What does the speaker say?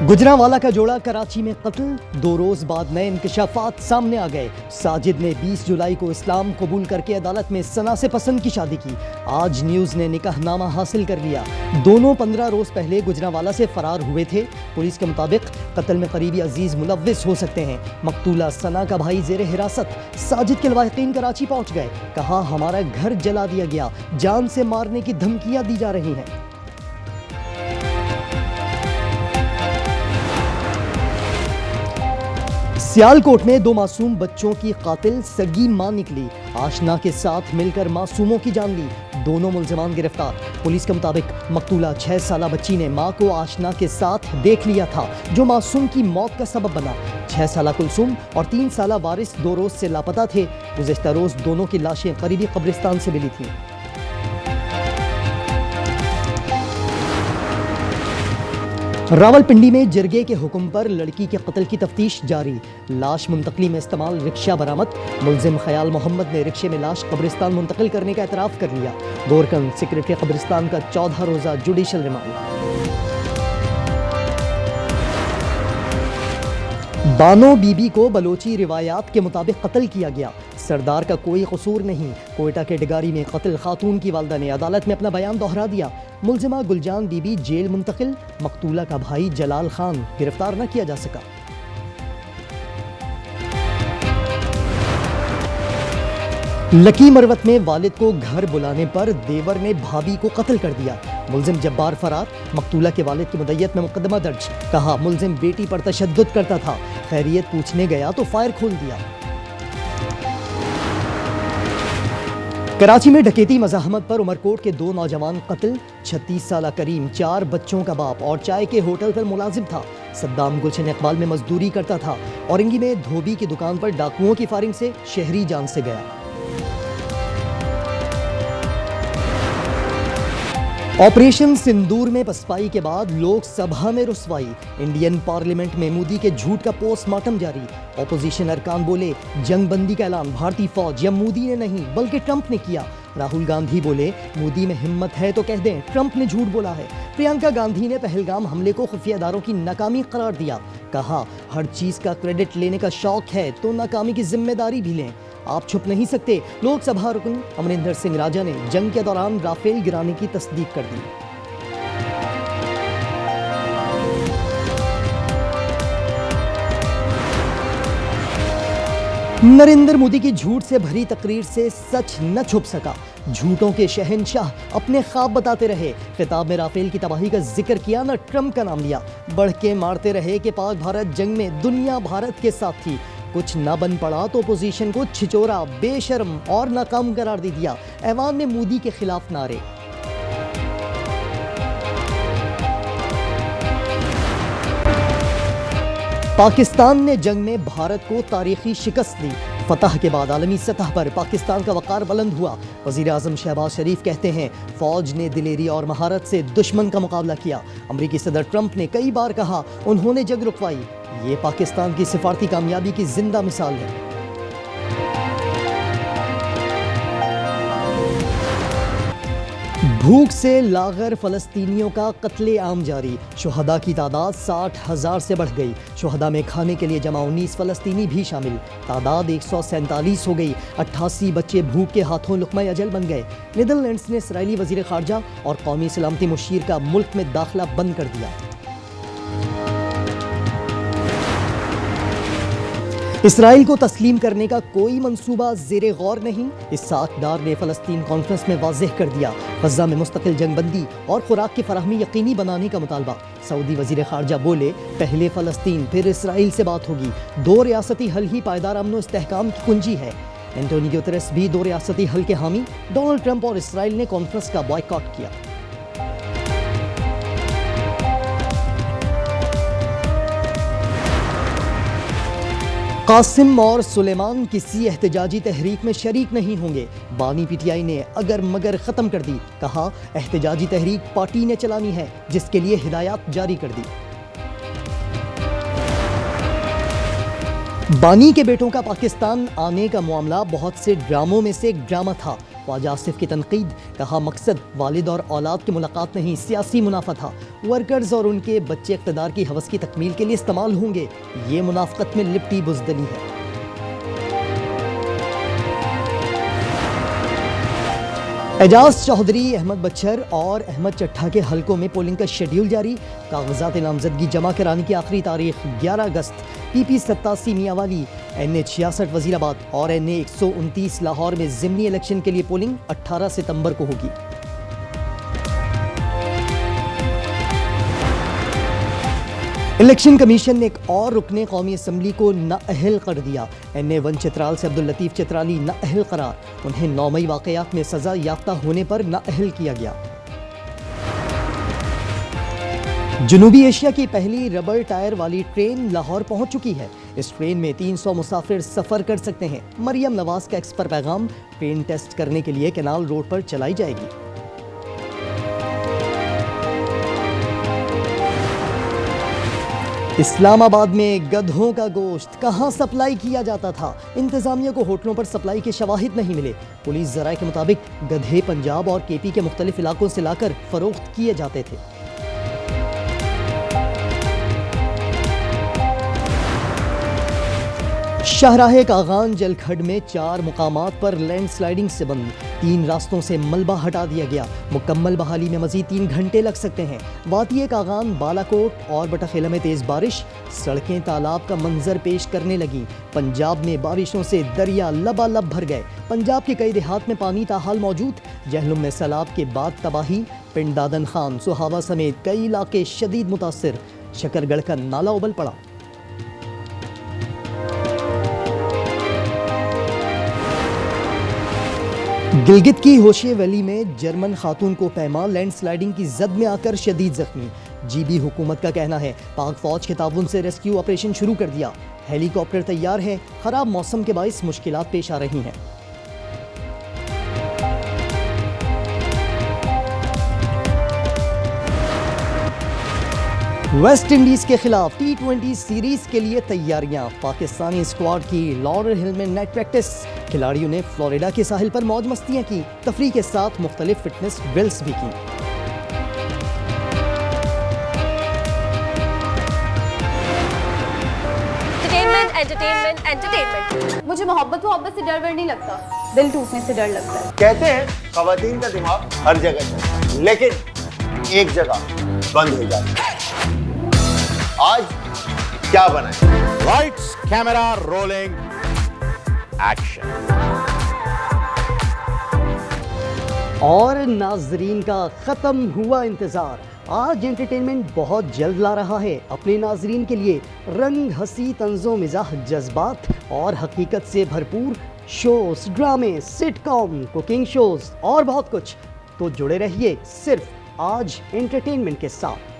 गुजरांवाला का जोड़ा कराची में कत्ल, 2 रोज बाद नए इंकशाफात सामने आ गए। साजिद ने 20 जुलाई को इस्लाम कबूल करके अदालत में सना से पसंद की शादी की। आज न्यूज़ ने निकाहनामा हासिल कर लिया। दोनों 15 रोज पहले गुजरांवाला से फरार हुए थे। पुलिस के मुताबिक कत्ल में करीबी अजीज मुलव्विस हो सकते हैं। मकतूला सना का भाई जेर हिरासत। साजिद के लवाहिकीन कराची पहुंच गए। कहा हमारा घर जला दिया गया, जान से मारने की धमकियां दी जा रही हैं। सियालकोट में 2 मासूम बच्चों की कातिल सगी मां निकली। आशना के साथ मिलकर मासूमों की जान ली। दोनों मुल्जिमान गिरफ्तार। पुलिस के मुताबिक मकतूला 6 साला बच्ची ने मां को आशना के साथ देख लिया था, जो मासूम की मौत का सबब बना। 6 साला कुलसुम और 3 साला वारिस 2 रोज से लापता थे। गुज़िश्ता रोज दोनों की लाशें करीबी कब्रिस्तान से मिली थीं। रावलपिंडी में जरगे के हुक्म पर लड़की के कत्ल की तफ्तीश जारी। लाश मुंतकली में इस्तेमाल रिक्शा बरामद। मुलजिम खयाल मोहम्मद ने रिक्शे में लाश कब्रिस्तान मुंतकिल करने का एतराफ़ कर लिया। गोरकन सेक्रेटरी कब्रिस्तान का 14 रोज़ा जुडिशल रिमांड। बानो बीबी को बलोची रिवायात के मुताबिक कत्ल किया गया। सरदार का कोई कसूर नहीं। कोयटा के डगारी में कत्ल खातून की वालदा ने अदालत में अपना बयान दोहरा दिया। मुलजिमा गुलजान बीबी जेल मुंतकिल। मकतूला का भाई जलाल खान गिरफ्तार न किया जा सका। लकी मरवत में वालिद को घर बुलाने पर देवर ने भाभी को कत्ल कर दिया। मुलजिम जब्बार फरार। मकतूला के वालिद की मुद्दत में मुकदमा दर्ज। कहा मुलजिम बेटी पर तशद्दुद करता था, खैरियत पूछने गया तो फायर खोल दिया। कराची में डकैती मज़ाहमत पर उमरकोट के 2 नौजवान कत्ल। 36 साला करीम 4 बच्चों का बाप और चाय के होटल पर मुलाजिम था। सद्दाम गुलशन इकबाल में मजदूरी करता था। औरंगी में धोबी की दुकान पर डाकुओं की फायरिंग से शहरी जान से गया। ऑपरेशन सिंदूर में पसपाई के बाद लोकसभा में रुसवाई। इंडियन पार्लियामेंट में मोदी के झूठ का पोस्टमार्टम जारी। ऑपोजिशन अरकान बोले जंग बंदी का ऐलान भारतीय फौज या मोदी ने नहीं बल्कि ट्रंप ने किया। राहुल गांधी बोले मोदी में हिम्मत है तो कह दें ट्रंप ने झूठ बोला है। प्रियंका गांधी ने पहलगाम हमले को खुफिया इदारों की नाकामी करार दिया। कहा हर चीज का क्रेडिट लेने का शौक है तो नाकामी की जिम्मेदारी भी लें, आप छुप नहीं सकते। लोकसभा रुकन अमरिंदर सिंह राजा ने जंग के दौरान राफेल गिराने की तस्दीक कर दी। नरेंद्र मोदी की झूठ से भरी तकरीर से सच न छुप सका। झूठों के शहंशाह अपने ख्वाब बताते रहे। खिताब में राफेल की तबाही का जिक्र किया, न ट्रंप का नाम लिया। बढ़ के मारते रहे कि पाक भारत जंग में दुनिया भारत के साथ थी। कुछ ना बन पड़ा तो अपोजिशन को छिचोरा, बेशर्म और नाकाम करार दे दिया। ऐवान में मोदी के खिलाफ नारे। पाकिस्तान ने जंग में भारत को तारीखी शिकस्त दी। फतह के बाद आलमी सतह पर पाकिस्तान का वकार बुलंद हुआ। वज़ीर आज़म शहबाज शरीफ कहते हैं फौज ने दिलेरी और महारत से दुश्मन का मुकाबला किया। अमरीकी सदर ट्रंप ने कई बार कहा उन्होंने जंग रुकवाई। ये पाकिस्तान की सिफारती कामयाबी की जिंदा मिसाल है। भूख से लागर फलस्तीनियों का कत्ले आम जारी। शुहदा की तादाद 60,000 से बढ़ गई। शुहदा में खाने के लिए जमा 19 फलस्तीनी भी शामिल। तादाद 147 हो गई। 88 बच्चे भूख के हाथों लुक़मा अजल बन गए। नीदरलैंड्स ने इसराइली वज़ीर ख़ारजा और कौमी सलामती मुशीर का मुल्क में दाखिला बंद कर दिया। इसराइल को तस्लीम करने का कोई मंसूबा ज़ेरे गौर नहीं। इस्साकडार ने फ़लस्तीन कॉन्फ्रेंस में वाज़ेह कर दिया। गज़ा में मुस्तकिल जंगबंदी और खुराक की फराहमी यकीनी बनाने का मुतालबा। सऊदी वज़ीर ख़ारजा बोले पहले फ़लस्तीन फिर इसराइल से बात होगी। 2 रियासती हल ही पायदार अमन व इस्तेहकाम की कुंजी है। एंटोनियो गुतेरेस भी 2 रियासती हल के हामी। डोनाल्ड ट्रंप और इसराइल ने कॉन्फ्रेंस का बॉयकॉट किया। कासिम और सुलेमान किसी एहतजाजी तहरीक में शरीक नहीं होंगे। बानी पीटीआई ने अगर मगर ख़त्म कर दी। कहा एहतजाजी तहरीक पार्टी ने चलानी है, जिसके लिए हिदायत जारी कर दी। बानी के बेटों का पाकिस्तान आने का मामला बहुत से ड्रामों में से एक ड्रामा था। ख्वाजा आसिफ की तनकीद, कहा मकसद वालिद और औलाद की मुलाकात नहीं, सियासी मुनाफा था। वर्कर्स और उनके बच्चे इक़्तिदार की हवस की तकमील के लिए इस्तेमाल होंगे। ये मुनाफ़क़त में लिपटी बुज़दली है। एजाज चौधरी, अहमद बच्चर और अहमद चट्ठा के हलकों में पोलिंग का शेड्यूल जारी। कागजात नामजदगी जमा कराने की आखिरी तारीख 11 अगस्त। PP 87 मियांवाली, NA 66 वज़ीराबाद और NA 129 लाहौर में ज़िमनी इलेक्शन के लिए पोलिंग 18 सितंबर को होगी। इलेक्शन कमीशन ने एक और रुकने कौमी असम्बली को नाअहल कर दिया। NA 1 चित्राल से अब्दुल लतीफ़ चित्राली नाअहल करार। उन्हें 9 मई वाक़यात में सज़ा याफ्ता होने पर नाअहल किया गया। जनूबी एशिया की पहली रबर टायर वाली ट्रेन लाहौर पहुंच चुकी है। इस ट्रेन में 300 मुसाफिर सफ़र कर सकते हैं। मरियम नवाज का एक्स पर पैगाम, ट्रेन टेस्ट करने के लिए कैनाल रोड पर चलाई जाएगी। इस्लामाबाद में गधों का गोश्त कहां सप्लाई किया जाता था? इंतजामिया को होटलों पर सप्लाई के शवाहिद नहीं मिले। पुलिस ज़राए के मुताबिक गधे पंजाब और KP के मुख्तलिफ इलाकों से लाकर फरोख्त किए जाते थे। शाहराहे कागान जलखड में 4 मुकामात पर लैंड स्लाइडिंग से बंद। 3 रास्तों से मलबा हटा दिया गया। मुकम्मल बहाली में मज़ीद 3 घंटे लग सकते हैं। वादिये कागान, बालाकोट और बटाखेला में तेज़ बारिश, सड़कें तालाब का मंजर पेश करने लगी। पंजाब में बारिशों से दरिया लबालब भर गए। पंजाब के कई देहात में पानी ताहाल मौजूद। जहलुम में सैलाब के बाद तबाही। पिंड दादन खान, सुहावा समेत कई इलाके शदीद मुतासिर। शकरगढ़ का नाला उबल पड़ा। गिलगित की होशे वैली में जर्मन खातून को पैमा, लैंड स्लाइडिंग की जद में आकर शदीद जख्मी। GB हुकूमत का कहना है पाक फौज के ताउन से रेस्क्यू ऑपरेशन शुरू कर दिया। हेलीकॉप्टर तैयार है। खराब मौसम के बाइस मुश्किलात पेश आ रही हैं। वेस्ट इंडीज के खिलाफ T20 सीरीज के लिए तैयारियां। पाकिस्तानी स्क्वाड की लॉरेल हिल में नेट प्रैक्टिस। खिलाड़ियों ने फ्लोरिडा के साहिल पर मौज मस्तियां की। तफरीह के साथ मुख्तलिफ फिटनेस ड्रिल्स भी की। एंटरटेनमेंट। मुझे मोहब्बत से डर नहीं लगता, दिल टूटने से डर लगता है। कहते हैं खवातीन का दिमाग हर जगह चलता है, लेकिन एक जगह बंद हो जाता है। आज क्या बनाए? Lights, camera, rolling, action. और नाजरीन का खत्म हुआ इंतजार। आज एंटरटेनमेंट बहुत जल्द ला रहा है अपने नाजरीन के लिए रंग, हंसी, तंज़ो मिजाह, जज्बात और हकीकत से भरपूर शोज, ड्रामे, सिटकॉम, कुकिंग शोज और बहुत कुछ। तो जुड़े रहिए सिर्फ आज एंटरटेनमेंट के साथ।